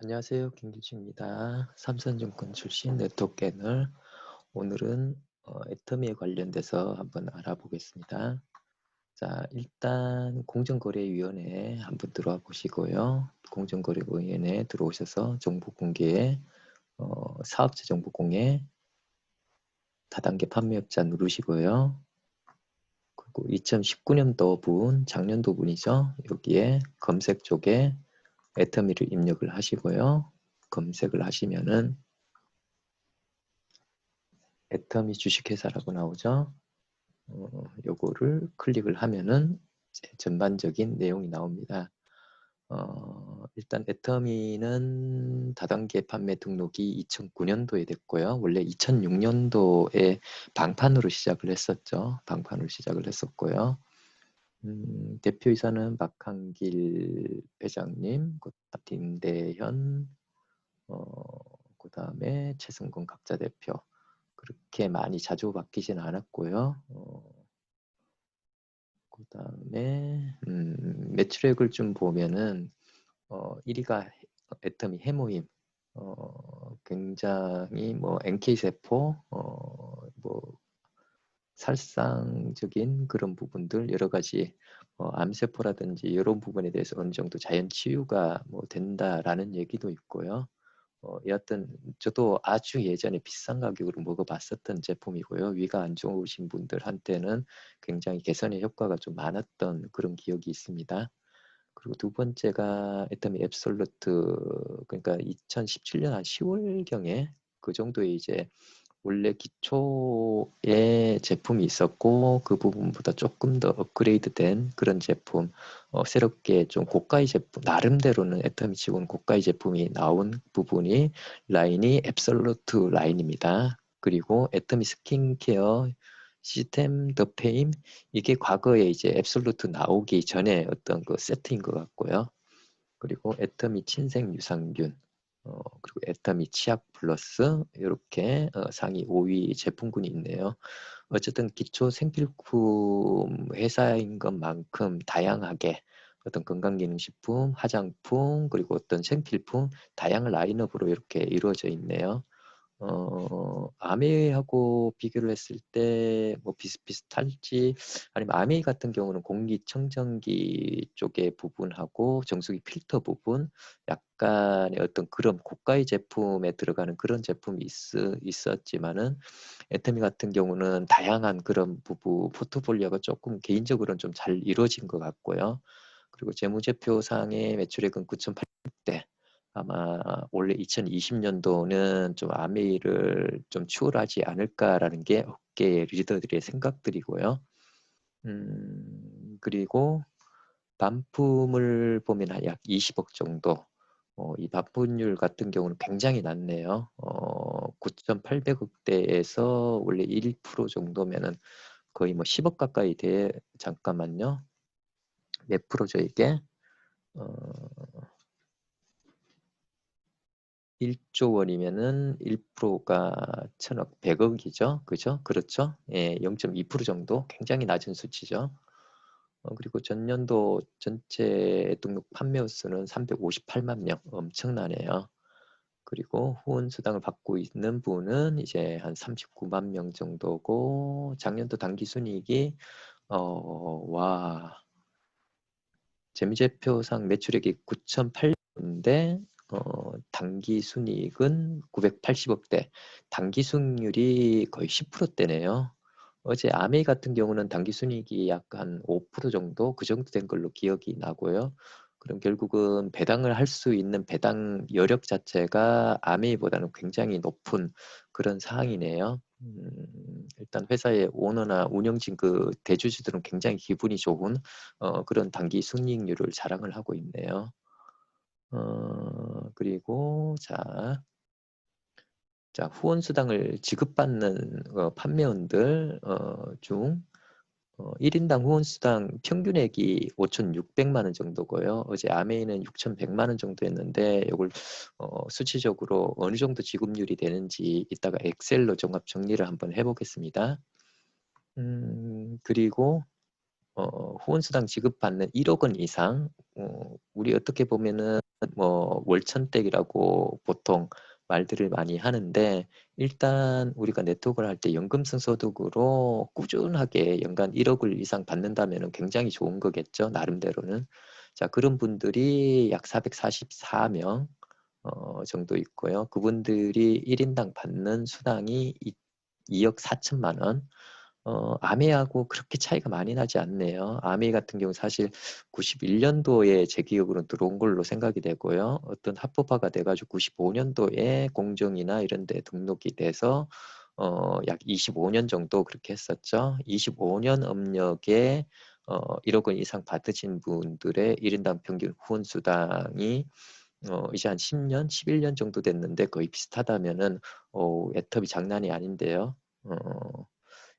안녕하세요. 김규식입니다. 삼성증권 출신 네트워크 애널. 오늘은 애터미에 관련돼서 한번 알아보겠습니다. 자, 일단 공정거래위원회에 한번 들어와 보시고요. 공정거래위원회에 들어오셔서 정보 공개에 사업자 정보 공개 다단계 판매업자 누르시고요. 그리고 2019년도 분, 작년도 분이죠. 여기에 검색 쪽에 애터미를 입력을 하시고요. 검색을 하시면은 애터미 주식회사라고 나오죠. 요거를 클릭을 하면은 이제 전반적인 내용이 나옵니다. 일단 애터미는 다단계 판매 등록이 2009년도에 됐고요. 원래 2006년도에 방판으로 시작을 했었죠. 방판으로 시작을 했었고요. 대표이사는 박한길 회장님, 그다음 김대현, 그다음에 최승근 각자 대표. 그렇게 많이 자주 바뀌지는 않았고요. 그다음에 매출액을 좀 보면은 1위가 애터미 해모임, 굉장히 뭐 NK 세포, 뭐 살상적인 그런 부분들 여러 가지 암세포라든지 이런 부분에 대해서 어느 정도 자연 치유가 뭐 된다라는 얘기도 있고요. 여하튼 저도 아주 예전에 비싼 가격으로 먹어봤었던 제품이고요. 위가 안 좋으신 분들한테는 굉장히 개선의 효과가 좀 많았던 그런 기억이 있습니다. 그리고 두 번째가 애터미 앱솔루트, 그러니까 2017년 한 10월경에 그 정도에 이제 원래 기초의 제품이 있었고 그 부분보다 조금 더 업그레이드된 그런 제품, 새롭게 좀 고가의 제품, 나름대로는 애터미 치고는 고가의 제품이 나온 부분이 라인이 앱솔루트 라인입니다. 그리고 애터미 스킨케어 시스템 더 페임, 이게 과거에 이제 앱솔루트 나오기 전에 어떤 그 세트인 것 같고요. 그리고 애터미 친생 유산균, 그리고 애터미 치약 플러스 이렇게 상위 5위 제품군이 있네요. 어쨌든 기초 생필품 회사인 것만큼 다양하게 어떤 건강기능식품, 화장품, 그리고 어떤 생필품 다양한 라인업으로 이렇게 이루어져 있네요. 아메이하고 비교를 했을 때 뭐 비슷비슷할지, 아니면 아메이 같은 경우는 공기청정기 쪽의 부분하고 정수기 필터 부분, 약간의 어떤 그런 고가의 제품에 들어가는 그런 제품이 있었지만은 애터미 같은 경우는 다양한 그런 포트폴리오가 조금 개인적으로는 좀 잘 이루어진 것 같고요. 그리고 재무제표상의 매출액은 9,800대, 아마 원래 2020년도는 좀 아메이를 좀 추월하지 않을까라는 게 업계 리더들의 생각들이고요. 그리고 반품을 보면 한 약 20억 정도. 이 반품률 같은 경우는 굉장히 낮네요. 9,800억대에서 원래 1% 정도면은 거의 뭐 10억 가까이 돼. 잠깐만요. 몇 프로죠 이게? 어, 1조 원이면은 1%가 1,000억, 100억이죠. 그죠? 그렇죠? 예, 0.2% 정도 굉장히 낮은 수치죠. 그리고 전년도 전체 등록 판매 수는 358만 명, 엄청나네요. 그리고 후원 수당을 받고 있는 분은 이제 한 39만 명 정도고, 작년도 당기 순이익이 와, 재무제표상 매출액이 9,800인데 당기 순이익은 980억대, 당기 수익률이 거의 10%대네요. 어제 아메이 같은 경우는 당기 순이익이 약간 5% 정도, 그 정도 된 걸로 기억이 나고요. 그럼 결국은 배당을 할 수 있는 배당 여력 자체가 아메이보다는 굉장히 높은 그런 사항이네요. 일단 회사의 오너나 운영진 그 대주주들은 굉장히 기분이 좋은 그런 단기 순이익률을 자랑을 하고 있네요. 그리고 자, 후원 수당을 지급받는 판매원들 중 1인당 후원 수당 평균액이 5,600만 원 정도고요. 어제 아메이는 6,100만 원 정도였는데 이걸 수치적으로 어느 정도 지급률이 되는지 이따가 엑셀로 종합 정리를 한번 해보겠습니다. 그리고 후원수당 지급받는 1억 원 이상, 우리 어떻게 보면은 뭐 월천댁이라고 보통 말들을 많이 하는데, 일단 우리가 네트워크를 할 때 연금성 소득으로 꾸준하게 연간 1억을 이상 받는다면 굉장히 좋은 거겠죠, 나름대로는. 자, 그런 분들이 약 444명 정도 있고요. 그분들이 1인당 받는 수당이 2억 4천만 원. 아메하고 그렇게 차이가 많이 나지 않네요. 아메 같은 경우 사실 91년도에 제 기억으로 들어온 걸로 생각이 되고요. 어떤 합법화가 돼가지고 95년도에 공정이나 이런 데 등록이 돼서 약 25년 정도 그렇게 했었죠. 25년 업력에 1억 원 이상 받으신 분들의 1인당 평균 후원수당이 이제 한 10년, 11년 정도 됐는데 거의 비슷하다면은 애터미 장난이 아닌데요.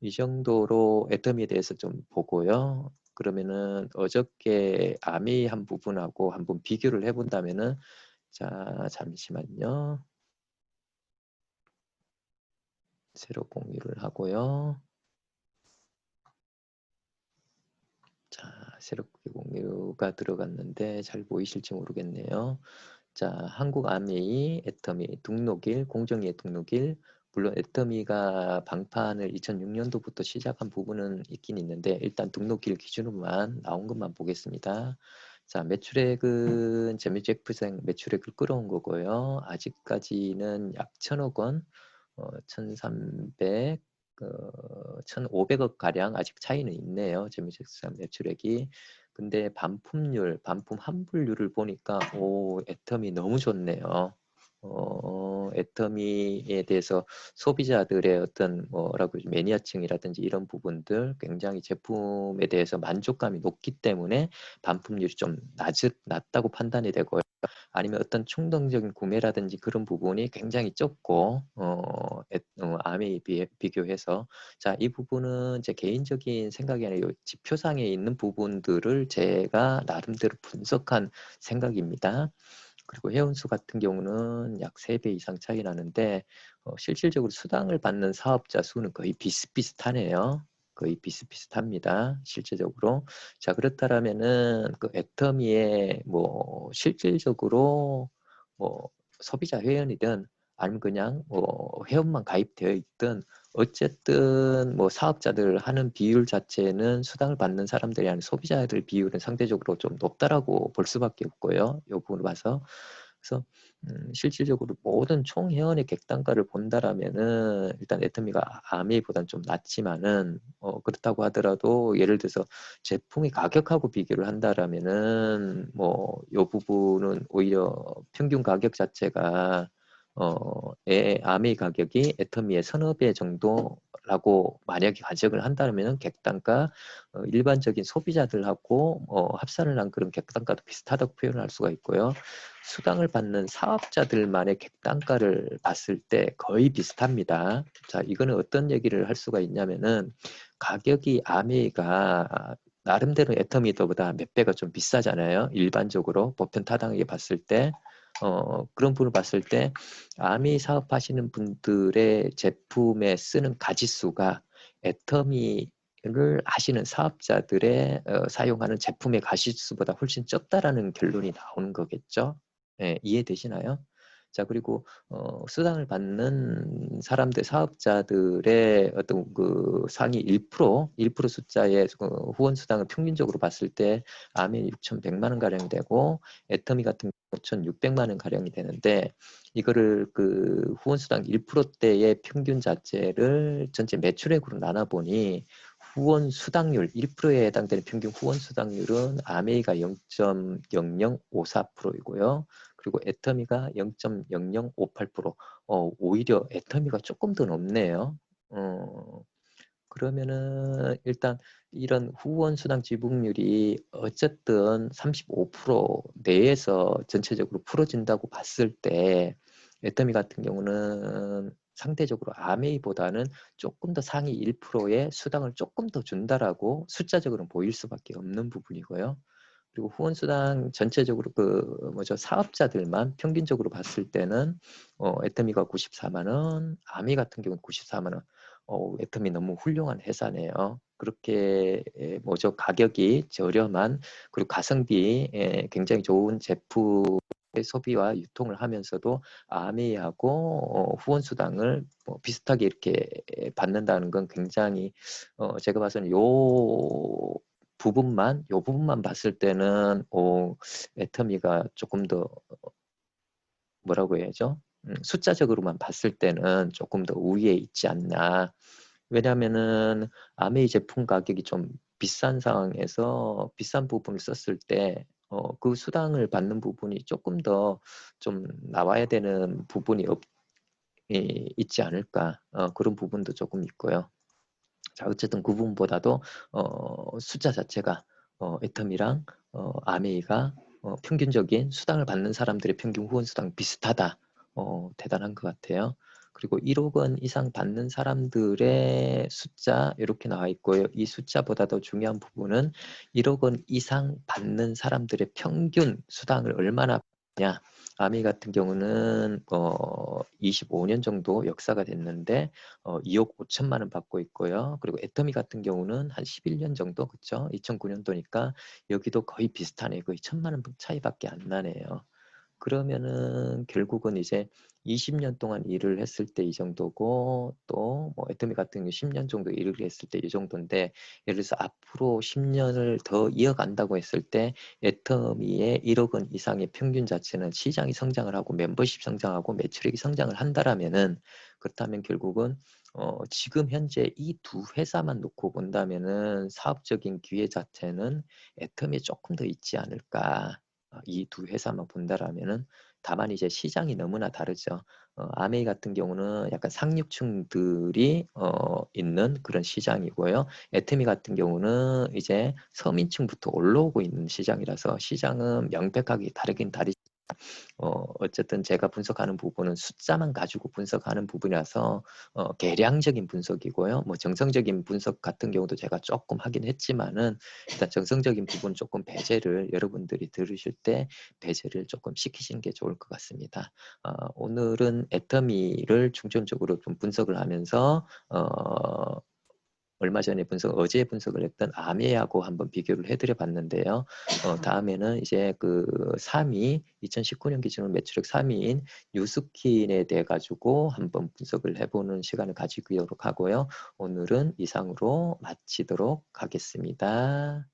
이 정도로 애터미에 대해서 좀 보고요. 그러면은 어저께 아미 한 부분하고 한번 비교를 해본다면은, 자, 잠시만요. 새로 공유를 하고요. 자, 새롭게 공유가 들어갔는데 잘 보이실지 모르겠네요. 자, 한국 아메이 애터미 등록일, 공정위의 등록일. 물론 애터미가 방판을 2006년도부터 시작한 부분은 있긴 있는데, 일단 등록일 기준으로만 나온 것만 보겠습니다. 자, 매출액은 재무제표상 매출액을 끌어온 거고요. 아직까지는 약 1,000억 원, 1,300, 1,500억 가량 아직 차이는 있네요. 재무제표상 매출액이. 근데 반품 환불률을 보니까 애터미 너무 좋네요. 애터미에 대해서 소비자들의 어떤 뭐라고 매니아층이라든지 이런 부분들 굉장히 제품에 대해서 만족감이 높기 때문에 반품률이 좀 낮다고 판단이 되고요. 아니면 어떤 충동적인 구매라든지 그런 부분이 굉장히 적고 아메에 비교해서, 자, 이 부분은 제 개인적인 생각이 아니라 지표상에 있는 부분들을 제가 나름대로 분석한 생각입니다. 그리고 회원수 같은 경우는 약 3배 이상 차이 나는데 실질적으로 수당을 받는 사업자 수는 거의 비슷비슷하네요. 거의 비슷비슷합니다. 실제적으로. 자, 그렇다면은 그 애터미에 뭐 실질적으로 뭐 소비자 회원이든 아니면 그냥 뭐 회원만 가입되어 있든 어쨌든 뭐 사업자들 하는 비율 자체는 수당을 받는 사람들이 아닌 소비자들 비율은 상대적으로 좀 높다라고 볼 수밖에 없고요. 이 부분을 봐서. 그래서 실질적으로 모든 총 회원의 객단가를 본다라면은 일단 애터미가 아메이보다는 좀 낮지만은 그렇다고 하더라도 예를 들어서 제품의 가격하고 비교를 한다라면은 뭐 이 부분은 오히려 평균 가격 자체가 아메이 가격이 애터미의 서너 배 정도라고 만약에 가정을 한다면 객단가 일반적인 소비자들하고 합산을 한 그런 객단가도 비슷하다고 표현할 수가 있고요. 수당을 받는 사업자들만의 객단가를 봤을 때 거의 비슷합니다. 자, 이거는 어떤 얘기를 할 수가 있냐면은 가격이 아메이가 나름대로 애터미더보다 몇 배가 좀 비싸잖아요. 일반적으로 보편 타당하게 봤을 때. 그런 부분을 봤을 때 아미 사업하시는 분들의 제품에 쓰는 가짓수가 애터미를 하시는 사업자들의 사용하는 제품의 가짓수보다 훨씬 적다라는 결론이 나오는 거겠죠. 예, 이해되시나요? 자, 그리고 수당을 받는 사람들, 사업자들의 어떤 그 상위 1% 숫자의 후원 수당을 평균적으로 봤을 때 아메이 6,100만 원 가량이 되고 애터미 같은 5,600만 원 가량이 되는데, 이거를 그 후원 수당 1%대의 평균 자체를 전체 매출액으로 나눠보니 후원 수당률 1%에 해당되는 평균 후원 수당률은 아메이가 0.0054%이고요. 그리고 애터미가 0.0058%. 오히려 애터미가 조금 더 높네요. 그러면은 일단 이런 후원 수당 지불률이 어쨌든 35% 내에서 전체적으로 풀어진다고 봤을 때 애터미 같은 경우는 상대적으로 아메이보다는 조금 더 상위 1%의 수당을 조금 더 준다라고 숫자적으로는 보일 수밖에 없는 부분이고요. 그리고 후원수당 전체적으로 그 뭐죠, 사업자들만 평균적으로 봤을 때는 애터미가 94만 원, 아미 같은 경우는 94만 원. 애터미 너무 훌륭한 회사네요. 그렇게 뭐죠? 가격이 저렴한 그리고 가성비 굉장히 좋은 제품의 소비와 유통을 하면서도 아메이하고 후원 수당을 뭐 비슷하게 이렇게 받는다는 건 굉장히 제가 봐서는 요 부분만 봤을 때는 애터미가 조금 더 뭐라고 해야죠? 숫자적으로만 봤을 때는 조금 더 우위에 있지 않나. 왜냐하면은 아메이 제품 가격이 좀 비싼 상황에서 비싼 부분을 썼을 때 그 수당을 받는 부분이 조금 더 좀 나와야 되는 부분이 있지 않을까. 그런 부분도 조금 있고요. 자, 어쨌든 그 부분보다도 숫자 자체가 애텀이랑 아메이가 평균적인 수당을 받는 사람들의 평균 후원 수당 비슷하다. 대단한 것 같아요. 그리고 1억 원 이상 받는 사람들의 숫자 이렇게 나와 있고요. 이 숫자보다 더 중요한 부분은 1억 원 이상 받는 사람들의 평균 수당을 얼마나 받냐. 아메이 같은 경우는 25년 정도 역사가 됐는데 2억 5천만 원 받고 있고요. 그리고 애터미 같은 경우는 한 11년 정도, 그쵸? 2009년도니까 여기도 거의 비슷하네. 거의 1천만 원 차이밖에 안 나네요. 그러면은 결국은 이제 20년 동안 일을 했을 때 이 정도고 또 뭐 애터미 같은 경우 10년 정도 일을 했을 때 이 정도인데 예를 들어서 앞으로 10년을 더 이어간다고 했을 때 애터미의 1억 원 이상의 평균 자체는 시장이 성장을 하고 멤버십 성장하고 매출액이 성장을 한다라면은 그렇다면 결국은 지금 현재 이 두 회사만 놓고 본다면은 사업적인 기회 자체는 애터미에 조금 더 있지 않을까. 이 두 회사만 본다라면은 다만 이제 시장이 너무나 다르죠. 아메이 같은 경우는 약간 상류층들이 있는 그런 시장이고요. 애터미 같은 경우는 이제 서민층부터 올라오고 있는 시장이라서 시장은 명백하게 다르긴 다르. 어쨌든 제가 분석하는 부분은 숫자만 가지고 분석하는 부분이라서 계량적인 분석이고요. 뭐 정성적인 분석 같은 경우도 제가 조금 하긴 했지만은 일단 정성적인 부분 조금 배제를 여러분들이 들으실 때 배제를 조금 시키시는 게 좋을 것 같습니다. 오늘은 애터미를 중점적으로 좀 분석을 하면서 얼마 전에 어제 분석을 했던 아메하고 한번 비교를 해드려 봤는데요. 다음에는 이제 그 3위, 2019년 기준으로 매출액 3위인 뉴스킨에 대해 가지고 한번 분석을 해보는 시간을 가지도록 하고요. 오늘은 이상으로 마치도록 하겠습니다.